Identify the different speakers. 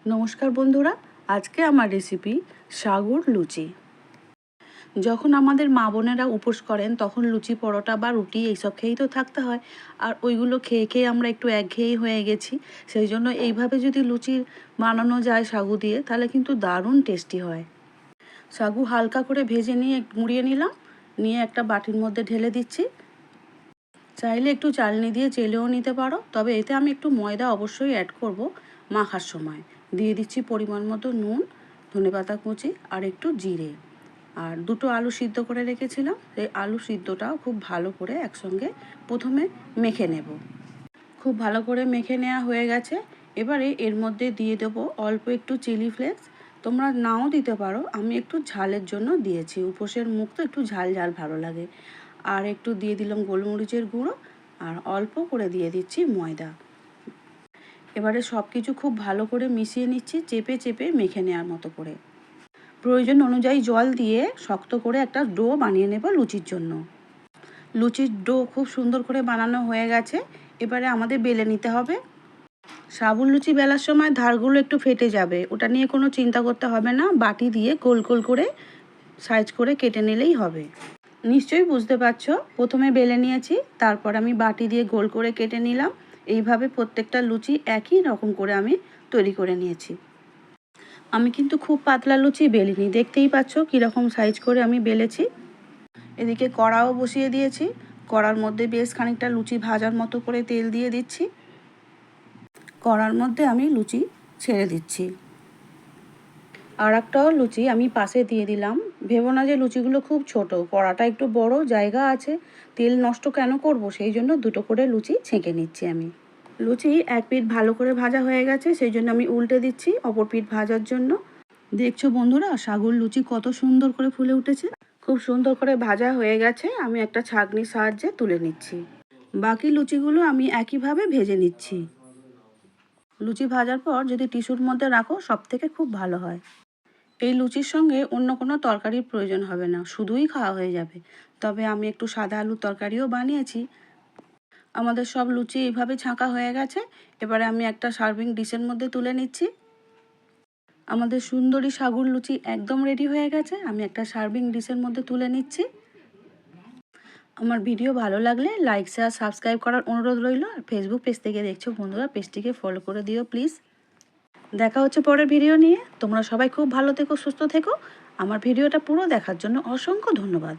Speaker 1: নমস্কার বন্ধুরা, আজকে আমার রেসিপি সাগুর লুচি। যখন আমাদের মা বোনেরা উপোস করেন তখন লুচি পরোটা বা রুটি এইসব খেয়েই তো থাকতে হয়। আর ওইগুলো খেয়ে খেয়ে আমরা একটু একঘেয়েই হয়ে গেছি। সেই জন্য এইভাবে যদি লুচি বানানো যায় সাগু দিয়ে, তাহলে কিন্তু দারুণ টেস্টি হয়। সাগু হালকা করে ভেজে নিয়ে মুড়িয়ে নিলাম, নিয়ে একটা বাটির মধ্যে ঢেলে দিচ্ছি। চাইলে একটু চালনি দিয়ে চেলেও নিতে পারো, তবে এতে আমি একটু ময়দা অবশ্যই অ্যাড করব মাখার সময়। দিয়ে দিচ্ছি পরিমাণ মতো নুন, ধনেপাতা কুচি আর একটু জিরে। আর দুটো আলু সিদ্ধ করে রেখেছিলাম, সেই আলু সিদ্ধটাও খুব ভালো করে একসঙ্গে প্রথমে মেখে নেব। খুব ভালো করে মেখে নেওয়া হয়ে গেছে। এবারে এর মধ্যে দিয়ে দেবো অল্প একটু চিলি ফ্লেক্স। তোমরা নাও দিতে পারো, আমি একটু ঝালের জন্য দিয়েছি, উপোসের মুখ তো একটু ঝাল ঝাল ভালো লাগে। আর একটু দিয়ে দিলাম গোলমরিচের গুঁড়ো, আর অল্প করে দিয়ে দিচ্ছি ময়দা। এবারে সব কিছু খুব ভালো করে মিশিয়ে নিচ্ছি, চেপে চেপে মেখে নেওয়ার মতো করে। প্রয়োজন অনুযায়ী জল দিয়ে শক্ত করে একটা ডো বানিয়ে নেব লুচির জন্য। লুচির ডো খুব সুন্দর করে বানানো হয়ে গেছে। এবারে আমাদের বেলে নিতে হবে। সাবুর লুচি বেলার সময় ধারগুলো একটু ফেটে যাবে, ওটা নিয়ে কোনো চিন্তা করতে হবে না। বাটি দিয়ে গোল গোল করে সাইজ করে কেটে নিলেই হবে। নিশ্চয়ই বুঝতে পারছো, প্রথমে বেলে নিয়েছি, তারপর আমি বাটি দিয়ে গোল করে কেটে নিলাম। এইভাবে প্রত্যেকটা লুচি একই রকম করে আমি তৈরি করে নিয়েছি। আমি কিন্তু খুব পাতলা লুচি বেলিনি, দেখতেই পাচ্ছ কীরকম সাইজ করে আমি বেলেছি। এদিকে কড়াও বসিয়ে দিয়েছি, কড়ার মধ্যে বেশ খানিকটা লুচি ভাজার মতো করে তেল দিয়ে দিচ্ছি। কড়ার মধ্যে আমি লুচি ছেড়ে দিচ্ছি। আর একটাও লুচি আমি পাশে দিয়ে দিলাম। ভেবো না যে লুচিগুলো খুব ছোট, কড়াটা একটু বড়, জায়গা আছে, তেল নষ্ট কেন করব, সেই জন্য দুটো করে লুচি ছেঁকে নিচ্ছি আমি। লুচি এক পিঠ ভালো করে ভাজা হয়ে গেছে, সেই জন্য আমি উল্টে দিচ্ছি অপর পিঠ ভাজার জন্য। দেখছো বন্ধুরা, সাগুর লুচি কত সুন্দর করে ফুলে উঠেছে। খুব সুন্দর করে ভাজা হয়ে গেছে, আমি একটা ছাঁকনির সাহায্যে তুলে নিচ্ছি। বাকি লুচিগুলো আমি একইভাবে ভেজে নিচ্ছি। লুচি ভাজার পর যদি টিস্যুর মধ্যে রাখো, সব থেকে খুব ভালো হয়। এই লুচির সঙ্গে অন্য কোনো তরকারির প্রয়োজন হবে না, শুধুই খাওয়া হয়ে যাবে। তবে আমি একটু সাদা আলুর তরকারিও বানিয়েছি। আমাদের সব লুচি এইভাবে ছাঁকা হয়ে গেছে। এবারে আমি একটা সার্ভিং ডিশের মধ্যে তুলে নিচ্ছি। আমাদের সুন্দরী সাগুর লুচি একদম রেডি হয়ে গেছে, আমি একটা সার্ভিং ডিশের মধ্যে তুলে নিচ্ছি। আমার ভিডিও ভালো লাগলে লাইক, শেয়ার, সাবস্ক্রাইব করার অনুরোধ রইল। আর ফেসবুক পেজ থেকে দেখছো বন্ধুরা, পেজটিকে ফলো করে দিও প্লিজ। দেখা হচ্ছে পরের ভিডিও নিয়ে। তোমরা সবাই খুব ভালো থেকো, সুস্থ থেকো। আমার ভিডিওটা পুরো দেখার জন্য অসংখ্য ধন্যবাদ।